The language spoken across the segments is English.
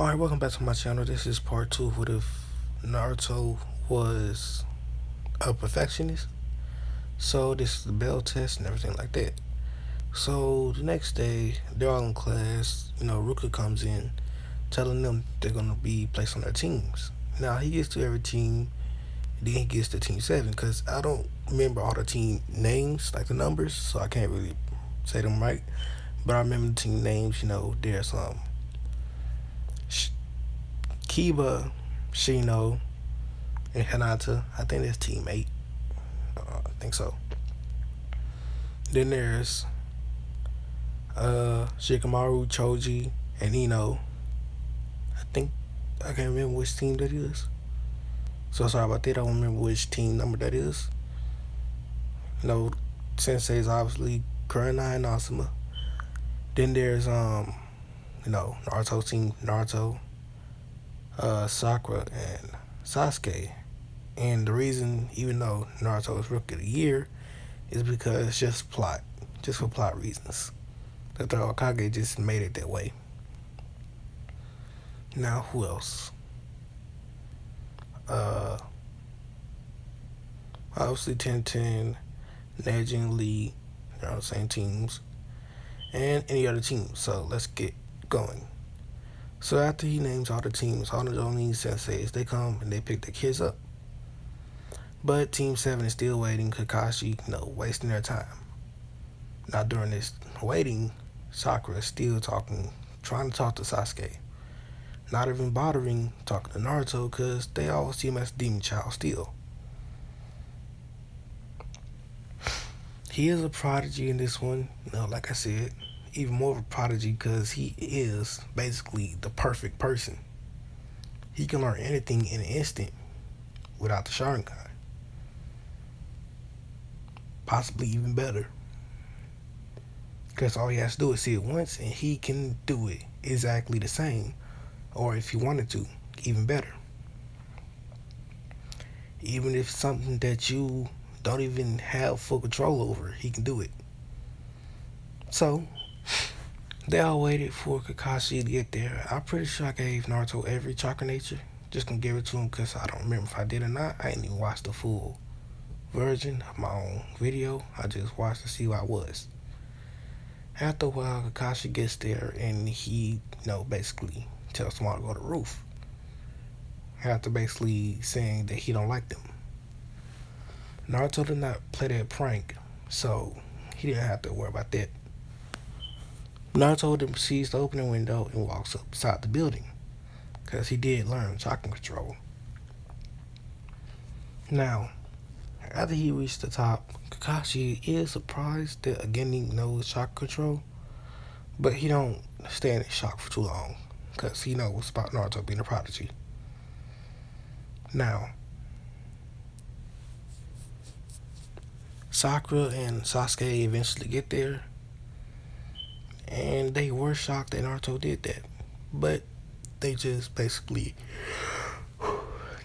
Alright, welcome back to my channel. This is part 2. What if Naruto was a perfectionist? So this is the bell test and everything like that. So the next day, they're all in class. Ruka comes in telling them they're going to be placed on their teams. Now he gets to every team, then he gets to team 7 because I don't remember all the team names, like the numbers, so I can't really say them right. But I remember the team names. There's Kiba, Shino, and Hinata. I think that's team 8. I think so. Then there's Shikamaru, Choji, and Ino. I think I can't remember which team that is. So sorry about that. I don't remember which team number that is. Sensei's obviously Kurina and Asuma. Then there's Naruto team Naruto, Sakura, and Sasuke. And the reason, even though Naruto is Rookie of the Year, is because it's just plot, just for plot reasons. The Hokage just made it that way. Now, who else? Obviously, Tenten, Najin, Lee, they're on the same teams, and any other teams. So let's get going. So after he names all the teams, all the Jonin senseis, they come and they pick the kids up. But Team 7 is still waiting. Kakashi, wasting their time. Now during this waiting, Sakura is still trying to talk to Sasuke. Not even bothering talking to Naruto because they all see him as demon child still. He is a prodigy in this one. Like I said, even more of a prodigy because he is basically the perfect person. He can learn anything in an instant without the Sharingan. Possibly even better. Because all he has to do is see it once and he can do it exactly the same. Or if he wanted to, even better. Even if something that you don't even have full control over, he can do it. So, they all waited for Kakashi to get there. I'm pretty sure I gave Naruto every chakra nature. Just gonna give it to him because I don't remember if I did or not. I didn't even watch the full version of my own video. I just watched to see what I was. After a while, Kakashi gets there and he, basically tells someone to go to the roof. After basically saying that he don't like them. Naruto did not play that prank, so he didn't have to worry about that. Naruto then proceeds to open the window and walks up beside the building, because he did learn chakra control. Now, after he reached the top, Kakashi is surprised that Ageni knows chakra control, but he don't stay in shock for too long, because he knows about Naruto being a prodigy. Now, Sakura and Sasuke eventually get there, and they were shocked that Naruto did that, but they just basically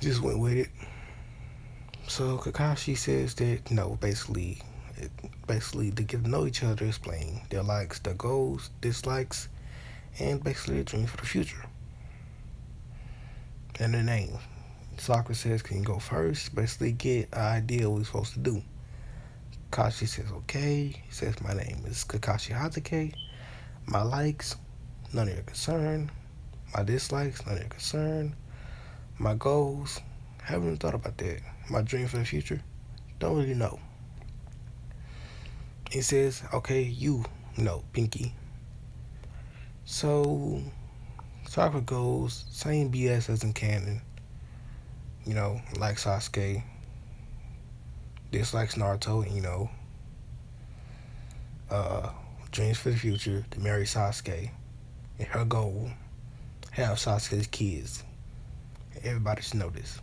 just went with it. So Kakashi says that basically to get to know each other, explain their likes, their goals, dislikes, and basically their dreams for the future. And their name. Sakura says, "Can you go first?" Basically get an idea what he's supposed to do. Kakashi says, "Okay." He says, "My name is Kakashi Hatake. My likes, none of your concern. My dislikes, none of your concern. My goals, haven't even thought about that. My dream for the future, don't really know." He says, "Okay, Pinky." So Sakura goes, same BS as in canon. Like Sasuke, dislikes Naruto, dreams for the future to marry Sasuke. And her goal, have Sasuke's kids. Everybody should know this.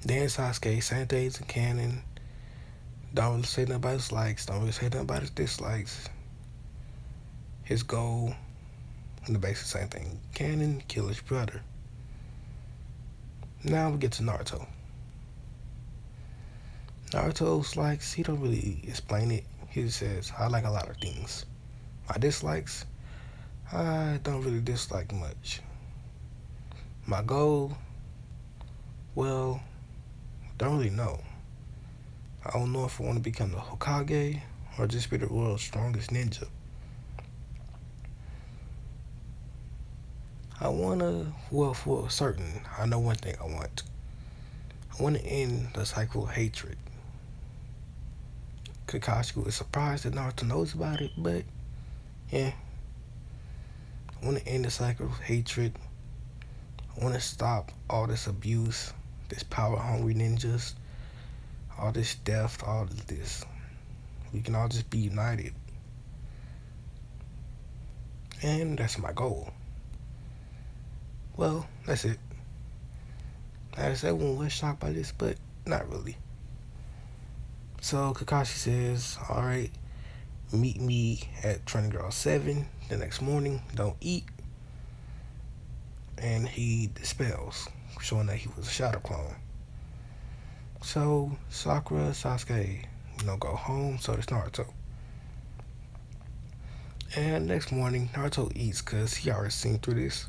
Then Sasuke, same things in canon. Don't really say nothing about his likes. Don't really say nothing about his dislikes. His goal, and the basic same thing. Canon, kill his brother. Now we get to Naruto. Naruto's likes, he don't really explain it. He just says, "I like a lot of things." My dislikes, I don't really dislike much. My goal, well, don't really know. I don't know if I want to become the Hokage or just be the world's strongest ninja. I wanna, well, for certain, I know one thing I want. I want to end the cycle of hatred. Kakashi was surprised that Naruto knows about it, but yeah, I want to end the cycle of hatred. I want to stop all this abuse, this power hungry ninjas, all this death, all of this. We can all just be united. And that's my goal. Well, that's it. I said everyone was shocked by this, but not really. So Kakashi says, alright, meet me at Training Ground 7 the next morning. Don't eat. And he dispels, showing that he was a shadow clone. So Sakura, Sasuke, go home. So does Naruto. And next morning, Naruto eats because he already seen through this.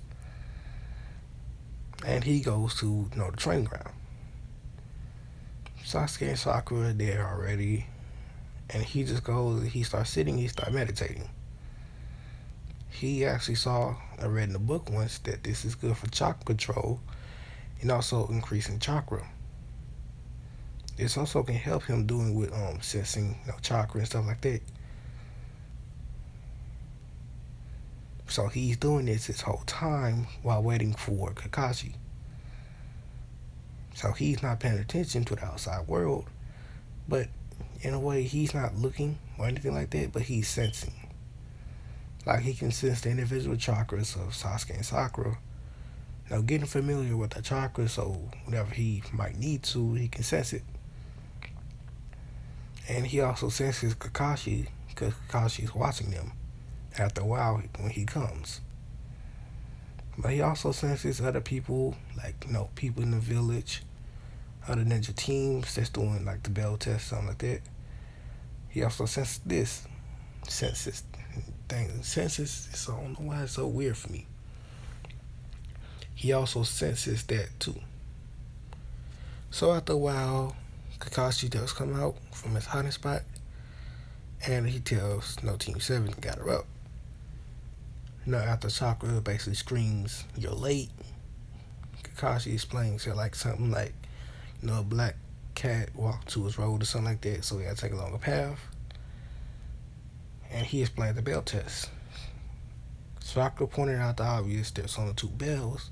And he goes to the training ground. Sasuke and Sakura are there already. And he just goes, he starts sitting, he starts meditating. He actually saw, I read in the book once, that this is good for chakra control and also increasing chakra. This also can help him doing with sensing chakra and stuff like that. So he's doing this his whole time while waiting for Kakashi. So he's not paying attention to the outside world, but in a way he's not looking or anything like that, but he's sensing. Like he can sense the individual chakras of Sasuke and Sakura. Getting familiar with the chakras, so whenever he might need to, he can sense it. And he also senses Kakashi because Kakashi's watching them after a while when he comes. But he also senses other people, like, people in the village, other ninja teams that's doing like the bell test, something like that. He also senses this. Senses. Senses, so I don't know why it's so weird for me. He also senses that too. So after a while, Kakashi does come out from his hiding spot and he tells Team 7 to gather up. After Sakura basically screams, "You're late," Kakashi explains it like something like, a black cat walked to his road or something like that, so he had to take a longer path. And he explained the bell test. Sakura pointed out the obvious, there's only 2 bells,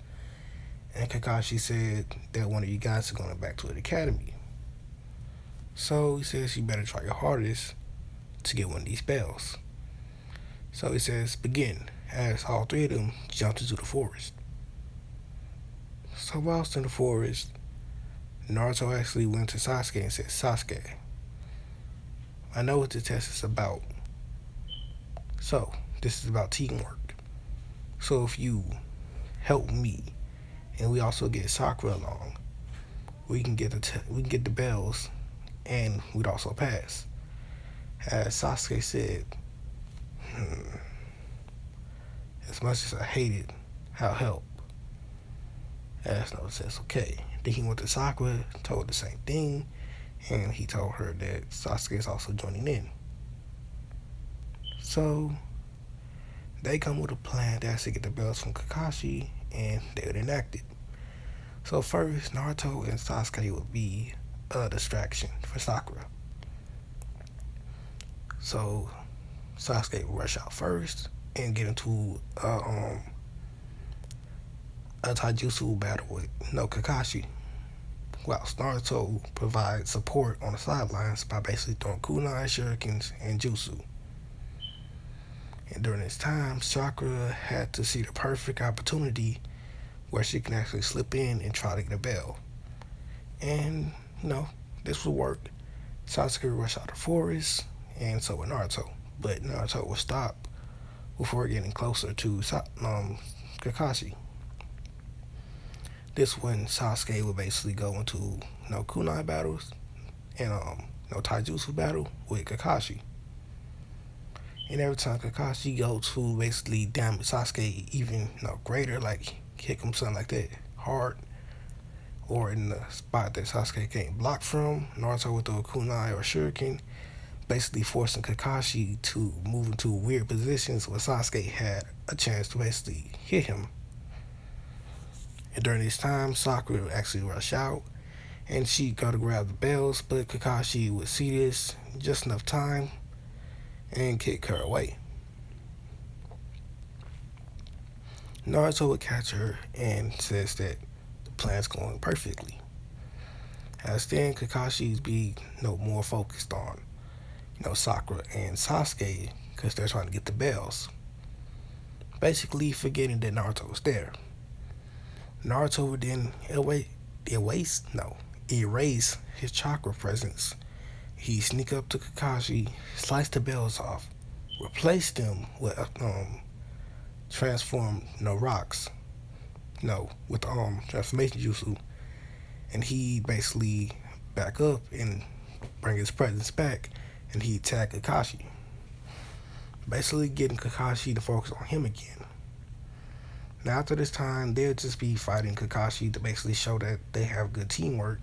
and Kakashi said that one of you guys is going back to the academy. So he says you better try your hardest to get one of these bells. So he says, begin, as all 3 of them jumped into the forest. So whilst in the forest, Naruto actually went to Sasuke and said, Sasuke, I know what the test is about. So, this is about teamwork. So if you help me, and we also get Sakura along, we can get the bells, and we'd also pass. As Sasuke said, as much as I hated how help, as Naruto says, okay. Then he went to Sakura, told the same thing, and he told her that Sasuke is also joining in. So they come with a plan to actually get the bells from Kakashi, and they would enact it. So first, Naruto and Sasuke would be a distraction for Sakura. So Sasuke would rush out first and get into a taijutsu battle with Kakashi, whilst Naruto provides support on the sidelines by basically throwing kunai, shurikens, and jutsu. And during this time, Sakura had to see the perfect opportunity where she can actually slip in and try to get a bell. And, this would work. Sasuke would rush out the forest, and so would Naruto. But Naruto would stop before getting closer to Kakashi. This when Sasuke would basically go into kunai battles and taijutsu battle with Kakashi. And every time Kakashi go to basically damage Sasuke even greater, like kick him something like that hard, or in the spot that Sasuke can't block from, Naruto would throw a kunai or shuriken, basically forcing Kakashi to move into weird positions where Sasuke had a chance to basically hit him. And during this time, Sakura would actually rush out and she'd go to grab the bells, but Kakashi would see this just enough time and kick her away. Naruto would catch her and says that the plan's going perfectly. As then Kakashi's be more focused on Sakura and Sasuke because they're trying to get the bells, basically forgetting that Naruto was there. Naruto would then erase his chakra presence. He sneak up to Kakashi, slice the bells off, replace them with transform rocks, with transformation jutsu, and he basically back up and bring his presence back, and he attack Kakashi, basically getting Kakashi to focus on him again. Now after this time, they'll just be fighting Kakashi to basically show that they have good teamwork,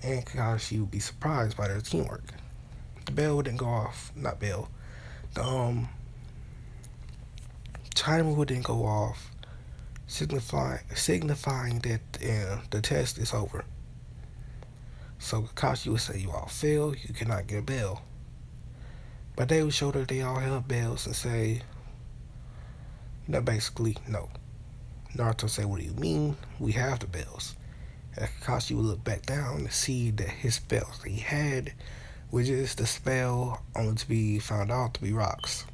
and Kakashi would be surprised by their teamwork. The bell wouldn't go off, not bell. The timer wouldn't go off, signifying that the test is over. So Kakashi would say, "You all failed. You cannot get a bell." But they would show that they all have bells and say, basically, no. Naruto say, "What do you mean? We have the bells." And Kakashi would look back down to see that his bells that he had, which is the spell only to be found out to be rocks.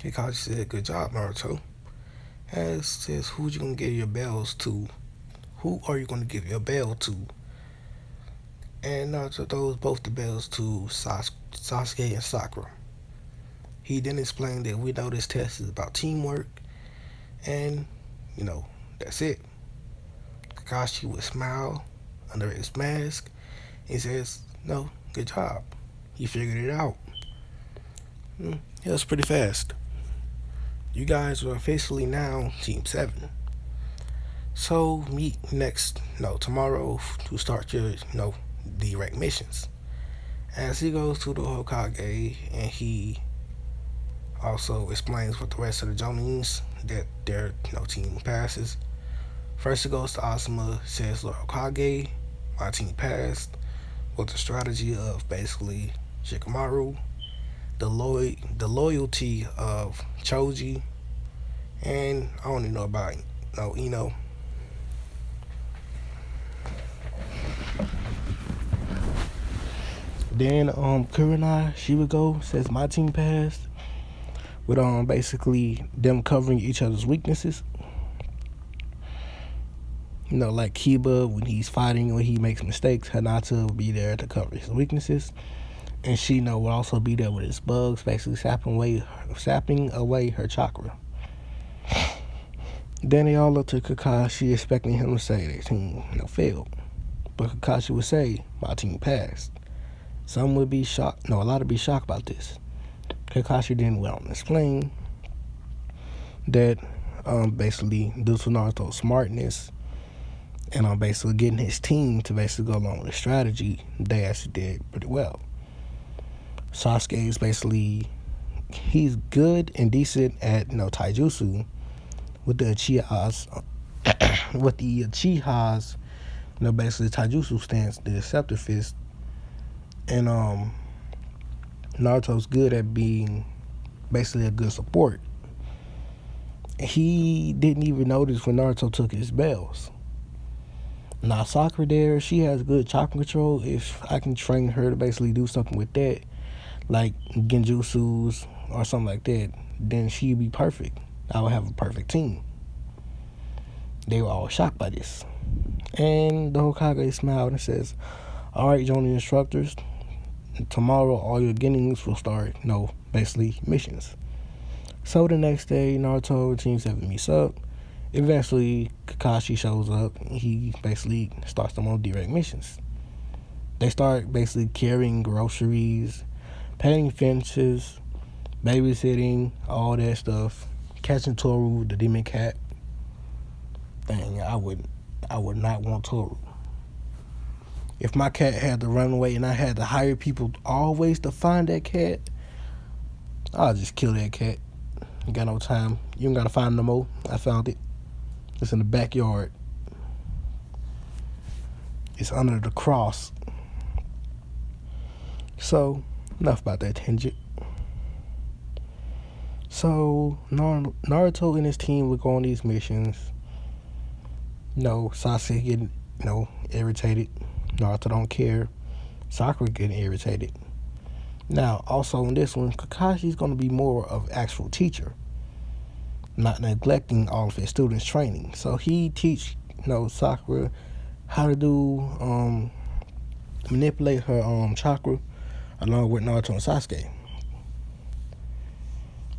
Kakashi said, "Good job, Naruto." As says, "Who you gonna give your bells to? Who are you gonna give your bell to?" And Naruto throws both the bells to Sasuke and Sakura. He then explained that we know this test is about teamwork, and that's it. Kakashi would smile under his mask. He says, "No, good job. You figured it out." It was pretty fast. You guys are officially now Team 7. So meet tomorrow to start your, direct missions. As he goes to the Hokage and he also explains what the rest of the Jonins that their team passes. First it goes to Asuma, says, "Lord Hokage, my team passed with the strategy of basically Shikamaru, the loyalty of Choji, and I don't even know about Ino." Then Kurenai, she would go, says, "My team passed," with basically them covering each other's weaknesses. Like Kiba, when he's fighting or he makes mistakes, Hinata will be there to cover his weaknesses. And Shino will also be there with his bugs, basically sapping away her chakra. Then they all look to Kakashi, expecting him to say their team failed. But Kakashi would say, "My team passed." Some would be shocked. No, a lot would be shocked about this. Kakashi then went on to explain that basically due to Naruto's smartness and basically getting his team to basically go along with the strategy, they actually did pretty well. Sasuke is basically, he's good and decent at taijutsu with the Uchihas. With the Uchihas, basically taijutsu stance, the Scepter Fist, and Naruto's good at being basically a good support. He didn't even notice when Naruto took his bells. Now Sakura there, she has good chakra control. If I can train her to basically do something with that, like genjutsus or something like that, then she'd be perfect. I would have a perfect team. They were all shocked by this. And the Hokage smiled and says, "All right, Jonin instructors, tomorrow all your gettings will start, basically missions." So the next day, Naruto and Team 7 meets up. Eventually, Kakashi shows up and he basically starts them on direct missions. They start basically carrying groceries, painting fences, babysitting, all that stuff, catching Toru, the demon cat. Dang, I would not want Toru. If my cat had to run away and I had to hire people always to find that cat, I'll just kill that cat. You got no time. You don't gotta find it no more. I found it. It's in the backyard. It's under the cross. So, enough about that tangent. So, Naruto and his team would go on these missions. Sasuke getting, irritated. Naruto don't care. Sakura getting irritated. Now, also in this one, Kakashi's going to be more of actual teacher, not neglecting all of his students' training. So he teach, Sakura how to do, manipulate her chakra along with Naruto and Sasuke.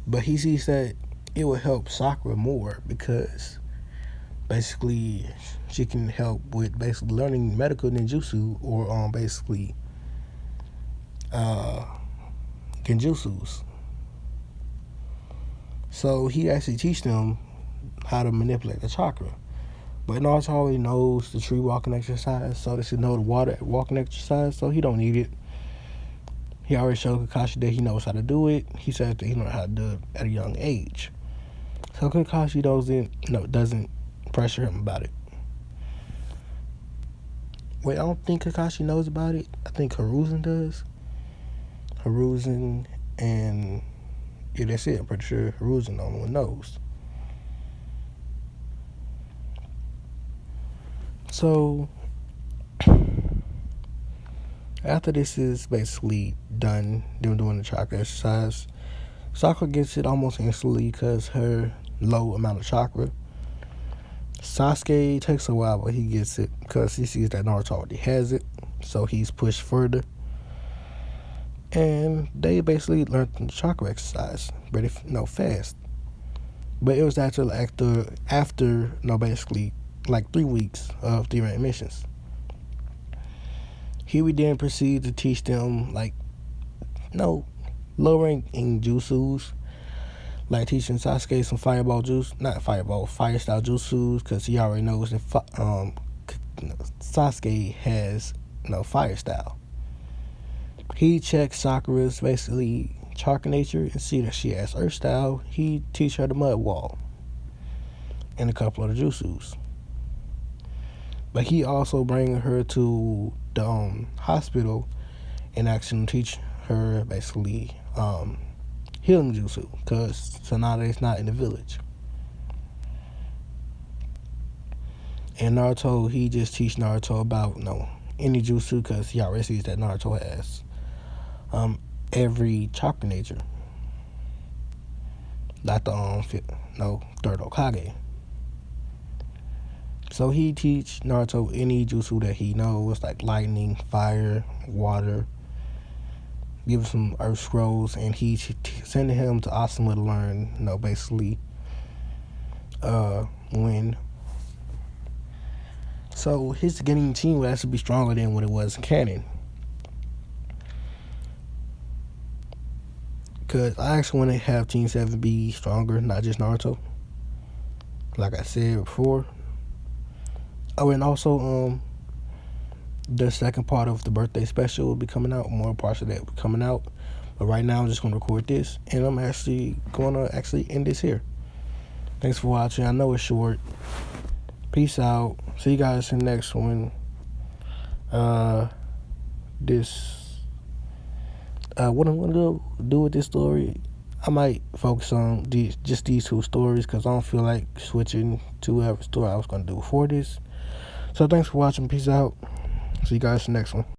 But he sees that it will help Sakura more because basically she can help with basically learning medical ninjutsu or basically genjutsus. So he actually teach them how to manipulate the chakra. But Naruto already knows the tree walking exercise, so they should know the water walking exercise, so he don't need it. He already showed Kakashi that he knows how to do it. He said that he knows how to do it at a young age. So Kakashi doesn't pressure him about it. Wait, I don't think Kakashi knows about it. I think Hiruzen does. Hiruzen and yeah, that's it. I'm pretty sure Hiruzen the only one knows. So after this is basically done, them doing the chakra exercise, Sakura gets it almost instantly because her low amount of chakra. Sasuke takes a while, but he gets it because he sees that Naruto already has it, so he's pushed further. And they basically learned the chakra exercise pretty fast. But it was after basically like 3 weeks of different missions. He would then proceed to teach them lowering in jutsus, like teaching Sasuke some fire style jutsus, because he already knows that Sasuke has fire style. He checks Sakura's basically chakra nature and see that she has earth style. He teach her the mud wall and a couple of the jutsus. But he also bring her to the hospital and actually teach her basically healing jutsu, because Tsunade's not in the village. And Naruto, he just teach Naruto about any jutsu, because he already sees that Naruto has every chakra nature, like the third Hokage. So he teach Naruto any jutsu that he knows, like lightning, fire, water. Give him some earth scrolls, and he sending him to Asuma to learn, basically wind. So his getting team would actually be stronger than what it was in canon. Because I actually want to have Team 7 be stronger, not just Naruto. Like I said before. Oh, and also, the second part of the birthday special will be coming out. More parts of that will be coming out. But right now, I'm just going to record this. And I'm actually going to end this here. Thanks for watching. I know it's short. Peace out. See you guys in the next one. What I'm going to do with this story, I might focus on just these 2 stories, because I don't feel like switching to whatever story I was going to do before this. So thanks for watching. Peace out. See you guys in the next one.